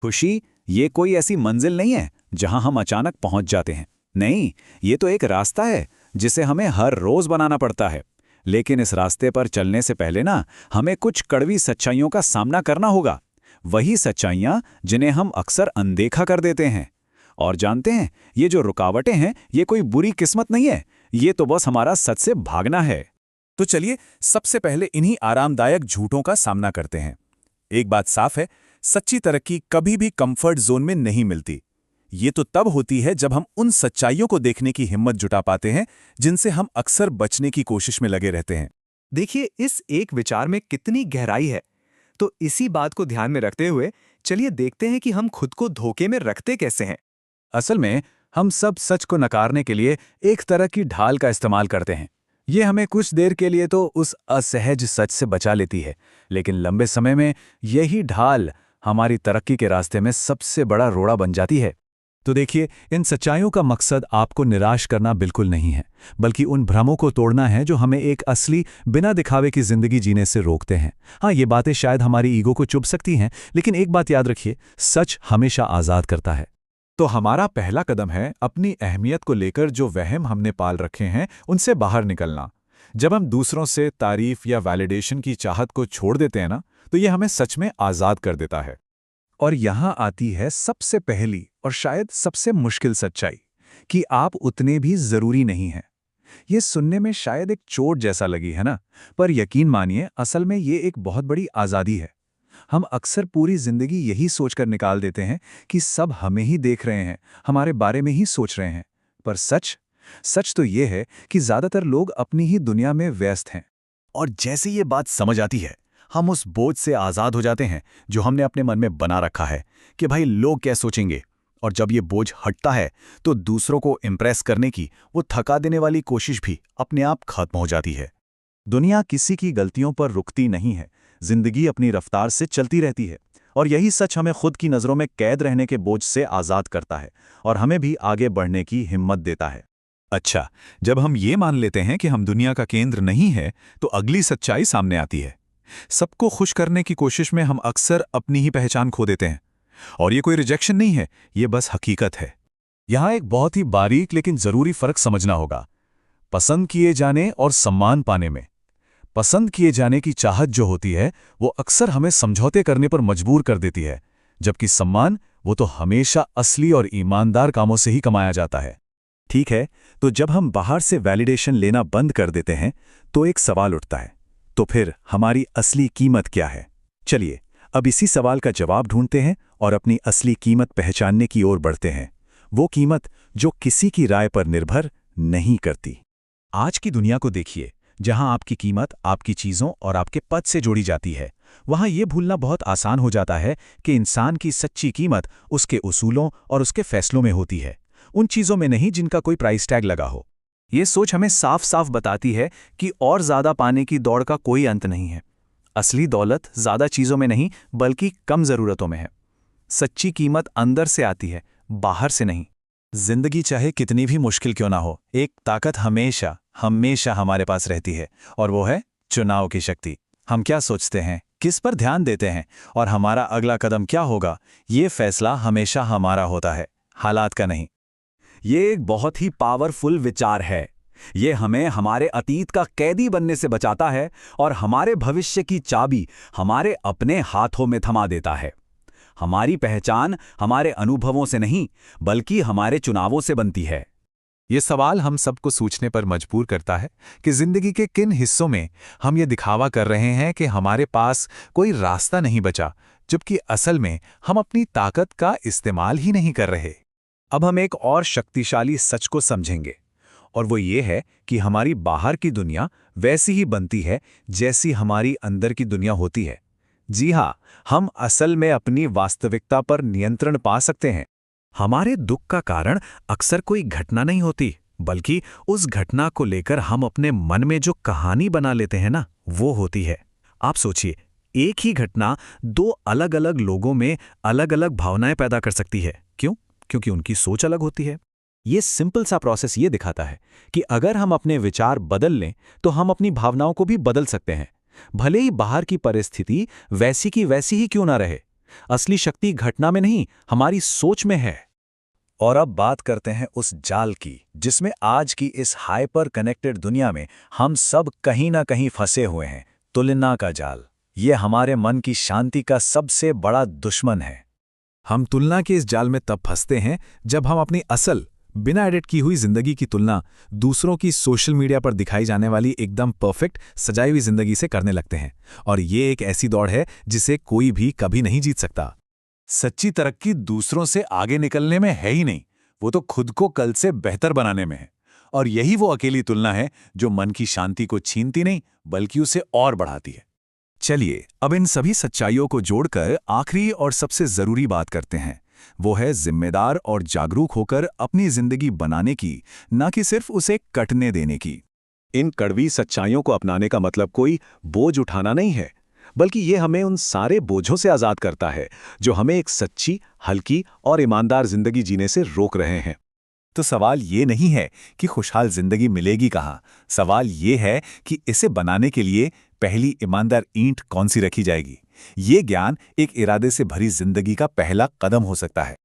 खुशी ये कोई ऐसी मंजिल नहीं है जहां हम अचानक पहुंच जाते हैं। नहीं, ये तो एक रास्ता है जिसे हमें हर रोज बनाना पड़ता है। लेकिन इस रास्ते पर चलने से पहले ना हमें कुछ कड़वी सच्चाइयों का सामना करना होगा। वही सच्चाइयां जिन्हें हम अक्सर अनदेखा कर देते हैं। और जानते हैं, ये जो रुकावटें हैं ये कोई बुरी किस्मत नहीं है, ये तो बस हमारा सच से भागना है। तो चलिए सबसे पहले इन्हीं आरामदायक झूठों का सामना करते हैं। एक बात साफ है, सच्ची तरक्की कभी भी कंफर्ट जोन में नहीं मिलती। ये तो तब होती है जब हम उन सच्चाइयों को देखने की हिम्मत जुटा पाते हैं जिनसे हम अक्सर बचने की कोशिश में लगे रहते हैं। देखिए इस एक विचार में कितनी गहराई है। तो इसी बात को ध्यान में रखते हुए चलिए देखते हैं कि हम खुद को धोखे में रखते कैसे हैं। असल में हम सब सच को नकारने के लिए एक तरह की ढाल का इस्तेमाल करते हैं। ये हमें कुछ देर के लिए तो उस असहज सच से बचा लेती है, लेकिन लंबे समय में यही ढाल हमारी तरक्की के रास्ते में सबसे बड़ा रोड़ा बन जाती है। तो देखिए, इन सच्चाइयों का मकसद आपको निराश करना बिल्कुल नहीं है, बल्कि उन भ्रमों को तोड़ना है जो हमें एक असली, बिना दिखावे की जिंदगी जीने से रोकते हैं। हाँ, ये बातें शायद हमारी ईगो को चुभ सकती हैं, लेकिन एक बात याद रखिए, सच हमेशा आज़ाद करता है। तो हमारा पहला कदम है अपनी अहमियत को लेकर जो वहम हमने पाल रखे हैं उनसे बाहर निकलना। जब हम दूसरों से तारीफ या वैलिडेशन की चाहत को छोड़ देते हैं ना, तो ये हमें सच में आज़ाद कर देता है। और यहाँ आती है सबसे पहली और शायद सबसे मुश्किल सच्चाई, कि आप उतने भी ज़रूरी नहीं हैं। ये सुनने में शायद एक चोट जैसा लगी है ना, पर यकीन मानिए असल में ये एक बहुत बड़ी आज़ादी है। हम अक्सर पूरी ज़िंदगी यही सोचकर निकाल देते हैं कि सब हमें ही देख रहे हैं, हमारे बारे में ही सोच रहे हैं। पर सच तो ये है कि ज़्यादातर लोग अपनी ही दुनिया में व्यस्त हैं। और जैसे ये बात समझ आती है, हम उस बोझ से आज़ाद हो जाते हैं जो हमने अपने मन में बना रखा है कि भाई लोग क्या सोचेंगे। और जब ये बोझ हटता है तो दूसरों को इम्प्रेस करने की वो थका देने वाली कोशिश भी अपने आप खत्म हो जाती है। दुनिया किसी की गलतियों पर रुकती नहीं है, जिंदगी अपनी रफ्तार से चलती रहती है। और यही सच हमें खुद की नज़रों में कैद रहने के बोझ से आज़ाद करता है और हमें भी आगे बढ़ने की हिम्मत देता है। अच्छा, जब हम ये मान लेते हैं कि हम दुनिया का केंद्र नहीं है, तो अगली सच्चाई सामने आती है। सबको खुश करने की कोशिश में हम अक्सर अपनी ही पहचान खो देते हैं। और ये कोई रिजेक्शन नहीं है, ये बस हकीकत है। यहाँ एक बहुत ही बारीक लेकिन ज़रूरी फ़र्क समझना होगा, पसंद किए जाने और सम्मान पाने में। पसंद किए जाने की चाहत जो होती है वो अक्सर हमें समझौते करने पर मजबूर कर देती है, जबकि सम्मान वो तो हमेशा असली और ईमानदार कामों से ही कमाया जाता है। ठीक है, तो जब हम बाहर से वैलिडेशन लेना बंद कर देते हैं तो एक सवाल उठता है, तो फिर हमारी असली कीमत क्या है? चलिए अब इसी सवाल का जवाब ढूंढते हैं और अपनी असली कीमत पहचानने की ओर बढ़ते हैं। वो कीमत जो किसी की राय पर निर्भर नहीं करती। आज की दुनिया को देखिए, जहां आपकी कीमत आपकी चीज़ों और आपके पद से जोड़ी जाती है, वहां यह भूलना बहुत आसान हो जाता है कि इंसान की सच्ची कीमत उसके उसूलों और उसके फैसलों में होती है, उन चीज़ों में नहीं जिनका कोई प्राइस टैग लगा हो। ये सोच हमें साफ साफ बताती है कि और ज़्यादा पाने की दौड़ का कोई अंत नहीं है। असली दौलत ज़्यादा चीज़ों में नहीं बल्कि कम ज़रूरतों में है। सच्ची कीमत अंदर से आती है, बाहर से नहीं। जिंदगी चाहे कितनी भी मुश्किल क्यों ना हो, एक ताकत हमेशा हमेशा हमारे पास रहती है, और वो है चुनाव की शक्ति। हम क्या सोचते हैं, किस पर ध्यान देते हैं और हमारा अगला कदम क्या होगा, ये फैसला हमेशा हमारा होता है, हालात का नहीं। ये एक बहुत ही पावरफुल विचार है। ये हमें हमारे अतीत का कैदी बनने से बचाता है और हमारे भविष्य की चाबी हमारे अपने हाथों में थमा देता है। हमारी पहचान हमारे अनुभवों से नहीं बल्कि हमारे चुनावों से बनती है। ये सवाल हम सबको सोचने पर मजबूर करता है कि जिंदगी के किन हिस्सों में हम ये दिखावा कर रहे हैं कि हमारे पास कोई रास्ता नहीं बचा, जबकि असल में हम अपनी ताकत का इस्तेमाल ही नहीं कर रहे। अब हम एक और शक्तिशाली सच को समझेंगे, और वो ये है कि हमारी बाहर की दुनिया वैसी ही बनती है जैसी हमारी अंदर की दुनिया होती है। जी हाँ, हम असल में अपनी वास्तविकता पर नियंत्रण पा सकते हैं। हमारे दुख का कारण अक्सर कोई घटना नहीं होती, बल्कि उस घटना को लेकर हम अपने मन में जो कहानी बना लेते हैं ना, वो होती है। आप सोचिए, एक ही घटना दो अलग अलग लोगों में अलग अलग भावनाएं पैदा कर सकती है। क्यों? क्योंकि उनकी सोच अलग होती है। ये सिंपल सा प्रोसेस ये दिखाता है कि अगर हम अपने विचार बदल लें तो हम अपनी भावनाओं को भी बदल सकते हैं, भले ही बाहर की परिस्थिति वैसी की वैसी ही क्यों ना रहे। असली शक्ति घटना में नहीं, हमारी सोच में है। और अब बात करते हैं उस जाल की जिसमें आज की इस हाइपर कनेक्टेड दुनिया में हम सब कहीं ना कहीं फंसे हुए हैं, तुलना का जाल। ये हमारे मन की शांति का सबसे बड़ा दुश्मन है। हम तुलना के इस जाल में तब फंसते हैं जब हम अपनी असल, बिना एडिट की हुई जिंदगी की तुलना दूसरों की सोशल मीडिया पर दिखाई जाने वाली एकदम परफेक्ट सजाई हुई जिंदगी से करने लगते हैं। और ये एक ऐसी दौड़ है जिसे कोई भी कभी नहीं जीत सकता। सच्ची तरक्की दूसरों से आगे निकलने में है ही नहीं, वो तो खुद को कल से बेहतर बनाने में है। और यही वो अकेली तुलना है जो मन की शांति को छीनती नहीं बल्कि उसे और बढ़ाती है। चलिए अब इन सभी सच्चाइयों को जोड़कर आखिरी और सबसे जरूरी बात करते हैं। वो है जिम्मेदार और जागरूक होकर अपनी जिंदगी बनाने की, ना कि सिर्फ उसे कटने देने की। इन कड़वी सच्चाइयों को अपनाने का मतलब कोई बोझ उठाना नहीं है, बल्कि ये हमें उन सारे बोझों से आज़ाद करता है जो हमें एक सच्ची, हल्की और ईमानदार जिंदगी जीने से रोक रहे हैं। तो सवाल ये नहीं है कि खुशहाल जिंदगी मिलेगी कहाँ, सवाल ये है कि इसे बनाने के लिए पहली ईमानदार ईंट कौन सी रखी जाएगी। ये ज्ञान एक इरादे से भरी जिंदगी का पहला कदम हो सकता है।